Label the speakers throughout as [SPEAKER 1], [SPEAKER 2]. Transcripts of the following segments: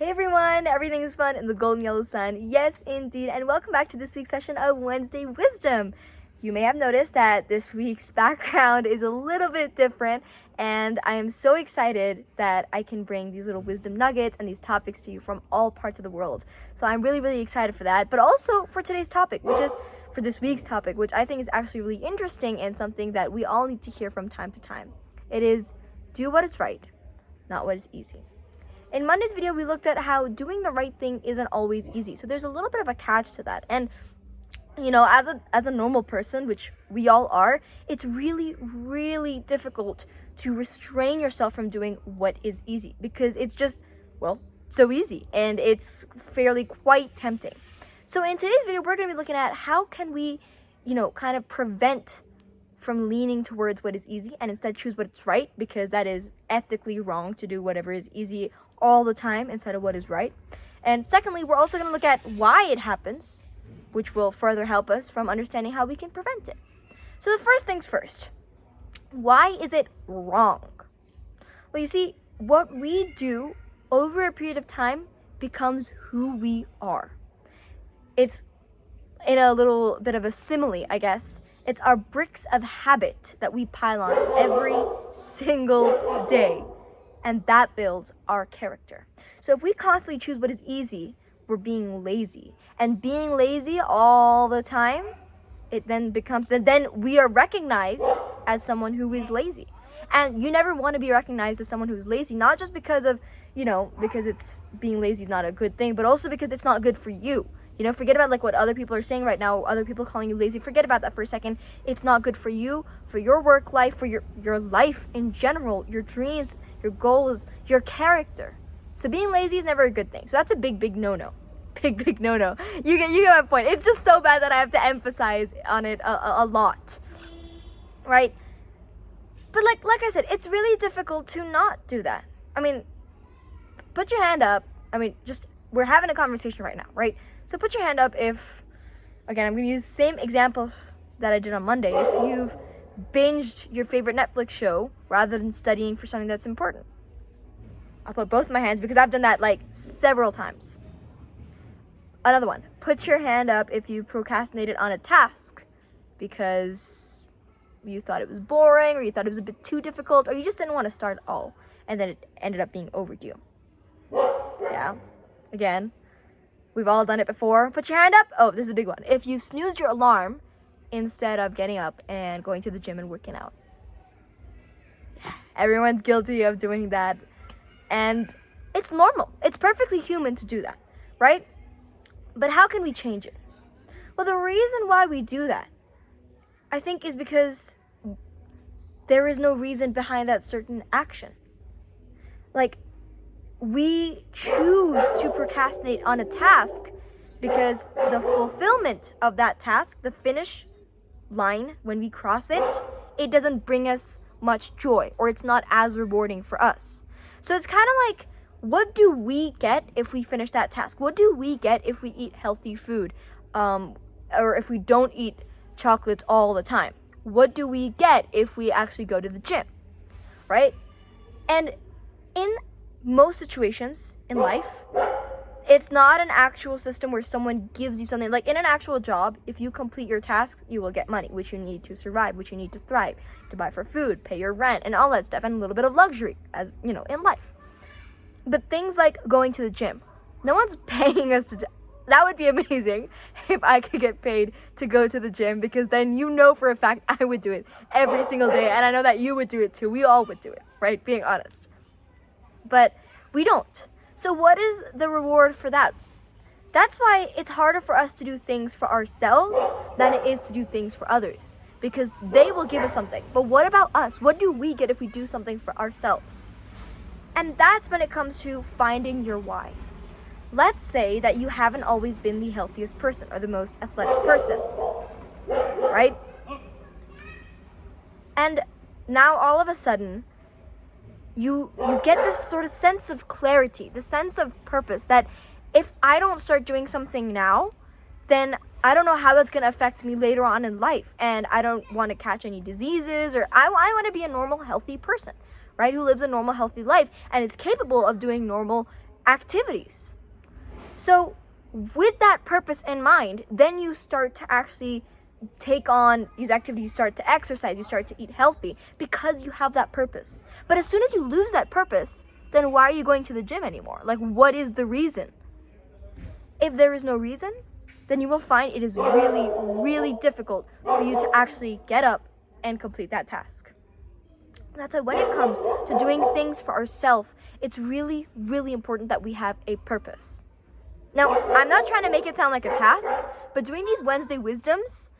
[SPEAKER 1] Hey everyone, everything is fun in the golden yellow sun. Yes, indeed, and welcome back to this week's session of Wednesday Wisdom. You may have noticed that this week's background is a little bit different, and I am so excited that I can bring these little wisdom nuggets and these topics to you from all parts of the world. So I'm really excited for that, but also for today's topic, for this week's topic, which I think is actually really interesting and something that we all need to hear from time to time. It is, do what is right, not what is easy. In Monday's video, we looked at how doing the right thing isn't always easy. So there's a little bit of a catch to that. And, as a normal person, which we all are, it's really difficult to restrain yourself from doing what is easy because it's just, so easy and it's fairly quite tempting. So in today's video, we're going to be looking at how can we, kind of prevent from leaning towards what is easy and instead choose what's right, because that is ethically wrong to do whatever is easy all the time instead of what is right. And secondly, we're also going to look at why it happens, which will further help us from understanding how we can prevent it. So the first things first, why is it wrong? Well, you see, what we do over a period of time becomes who we are. It's in a little bit of a simile, I guess. It's our bricks of habit that we pile on every single day, and that builds our character. So if we constantly choose what is easy, we're being lazy. And being lazy all the time, then we are recognized as someone who is lazy. And you never want to be recognized as someone who is lazy, not just because of, because it's being lazy is not a good thing, but also because it's not good for you. Forget about what other people are saying right now, other people calling you lazy. Forget about that for a second. It's not good for you, for your work life, for your life in general, your dreams, your goals, your character. So being lazy is never a good thing. So that's a big no-no. Big no-no. You get my point. It's just so bad that I have to emphasize on it a lot. Right? But like I said, it's really difficult to not do that. I mean, put your hand up. We're having a conversation right now, right? So put your hand up if, again, I'm going to use the same examples that I did on Monday. If you've binged your favorite Netflix show rather than studying for something that's important. I'll put both my hands because I've done that several times. Another one. Put your hand up if you've procrastinated on a task because you thought it was boring or you thought it was a bit too difficult or you just didn't want to start at all and then it ended up being overdue. Yeah. Again. We've all done it before. Put your hand up. Oh, this is a big one. If you snoozed your alarm instead of getting up and going to the gym and working out. Yeah, everyone's guilty of doing that. And it's normal. It's perfectly human to do that, right? But how can we change it? Well, the reason why we do that, I think, is because there is no reason behind that certain action. We choose to procrastinate on a task because the fulfillment of that task, the finish line, when we cross it, it doesn't bring us much joy or it's not as rewarding for us. So it's kind of what do we get if we finish that task? What do we get if we eat healthy food? Or if we don't eat chocolates all the time? What do we get if we actually go to the gym? Right? And in most situations in life, it's not an actual system where someone gives you something. In an actual job, if you complete your tasks, you will get money, which you need to survive, which you need to thrive, to buy for food, pay your rent, and all that stuff, and a little bit of luxury, as in life. But things like going to the gym, no one's paying us to do. That would be amazing if I could get paid to go to the gym, because then for a fact I would do it every single day, and I know that you would do it too. We all would do it, right? Being honest. But we don't. So what is the reward for that? That's why it's harder for us to do things for ourselves than it is to do things for others, because they will give us something. But what about us? What do we get if we do something for ourselves? And that's when it comes to finding your why. Let's say that you haven't always been the healthiest person or the most athletic person, right? And now all of a sudden, you get this sort of sense of clarity, the sense of purpose that if I don't start doing something now, then I don't know how that's going to affect me later on in life. And I don't want to catch any diseases, or I want to be a normal, healthy person, right? Who lives a normal, healthy life and is capable of doing normal, activities. So with that purpose in mind, then you start to actually take on these activities. You start to exercise, you start to eat healthy because you have that purpose. But as soon as you lose that purpose, then why are you going to the gym anymore? Like, what is the reason? If there is no reason, then you will find it is really, really difficult for you to actually get up and complete that task. That's why when it comes to doing things for ourselves, it's really, really important that we have a purpose. Now, I'm not trying to make it sound like a task, but doing these Wednesday wisdoms,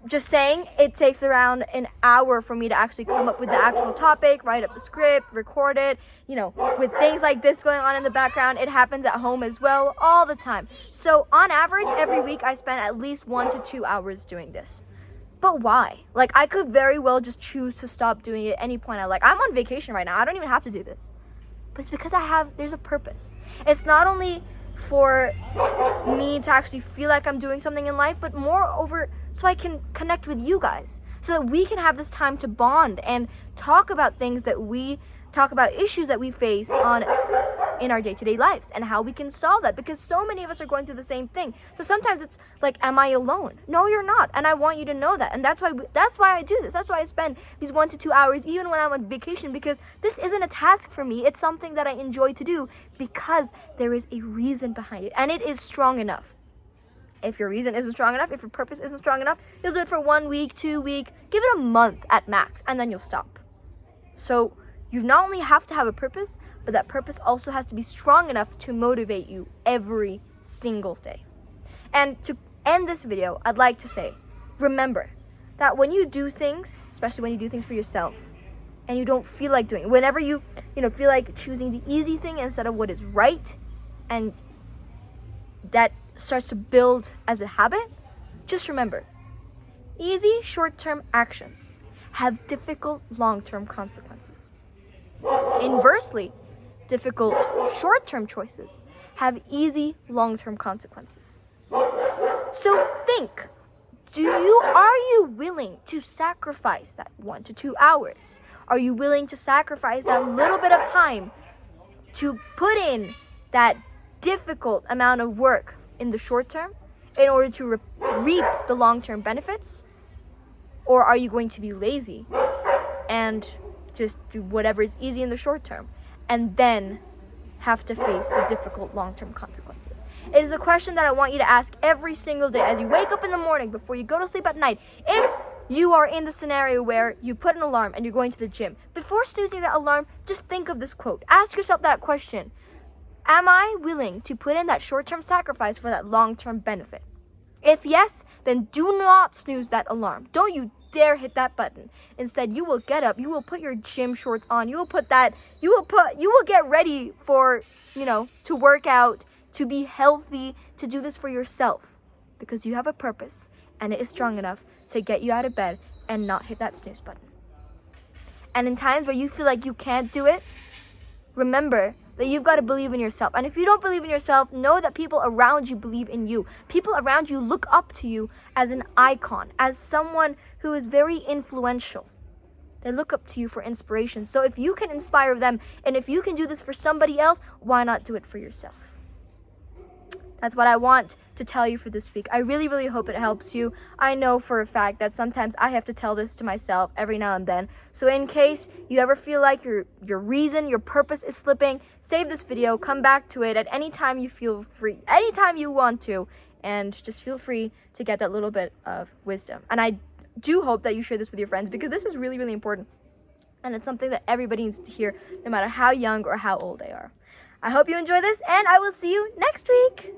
[SPEAKER 1] just saying, it takes around an hour for me to actually come up with the actual topic, write up the script, record it. With things like this going on in the background, it happens at home as well, all the time. So on average, every week I spend at least 1 to 2 hours doing this. But why? Like, I could very well just choose to stop doing it at any point. I'm on vacation right now. I don't even have to do this. But it's because there's a purpose. It's not only for me to actually feel like I'm doing something in life, but moreover, so I can connect with you guys, so that we can have this time to bond and talk about issues that we face in our day-to-day lives and how we can solve that, because so many of us are going through the same thing. So sometimes it's like, am I alone? No, you're not, and I want you to know that. And that's why I do this. That's why I spend these 1 to 2 hours even when I'm on vacation, because this isn't a task for me. It's something that I enjoy to do because there is a reason behind it, and it is strong enough. If your reason isn't strong enough, if your purpose isn't strong enough, you'll do it for 1 week, 2 weeks, give it a month at max, and then you'll stop. So you not only have to have a purpose, but that purpose also has to be strong enough to motivate you every single day. And to end this video, I'd like to say, remember that when you do things, especially when you do things for yourself, and you don't feel like doing it, whenever you feel like choosing the easy thing instead of what is right, and that starts to build as a habit, just remember, easy short-term actions have difficult long-term consequences. Inversely, difficult short-term choices have easy long-term consequences. So think, are you willing to sacrifice that 1 to 2 hours? Are you willing to sacrifice that little bit of time to put in that difficult amount of work in the short term in order to reap the long-term benefits? Or are you going to be lazy and just do whatever is easy in the short term and then have to face the difficult long-term consequences? It is a question that I want you to ask every single day as you wake up in the morning, before you go to sleep at night. If you are in the scenario where you put an alarm and you're going to the gym, before snoozing that alarm, just think of this quote. Ask yourself that question. Am I willing to put in that short-term sacrifice for that long-term benefit? If yes, then do not snooze that alarm. Don't you dare hit that button. Instead, you will get up, you will put your gym shorts on, you will get ready for, to work out, to be healthy, to do this for yourself, because you have a purpose and it is strong enough to get you out of bed and not hit that snooze button. And in times where you feel like you can't do it, remember that you've got to believe in yourself. And if you don't believe in yourself, know that people around you believe in you. People around you look up to you as an icon, as someone who is very influential. They look up to you for inspiration. So if you can inspire them, and if you can do this for somebody else, why not do it for yourself? That's what I want to tell you for this week. I really, really hope it helps you. I know for a fact that sometimes I have to tell this to myself every now and then. So in case you ever feel like your reason, your purpose is slipping, save this video, come back to it at any time you feel free, anytime you want to, and just feel free to get that little bit of wisdom. And I do hope that you share this with your friends, because this is really, really important. And it's something that everybody needs to hear, no matter how young or how old they are. I hope you enjoy this, and I will see you next week.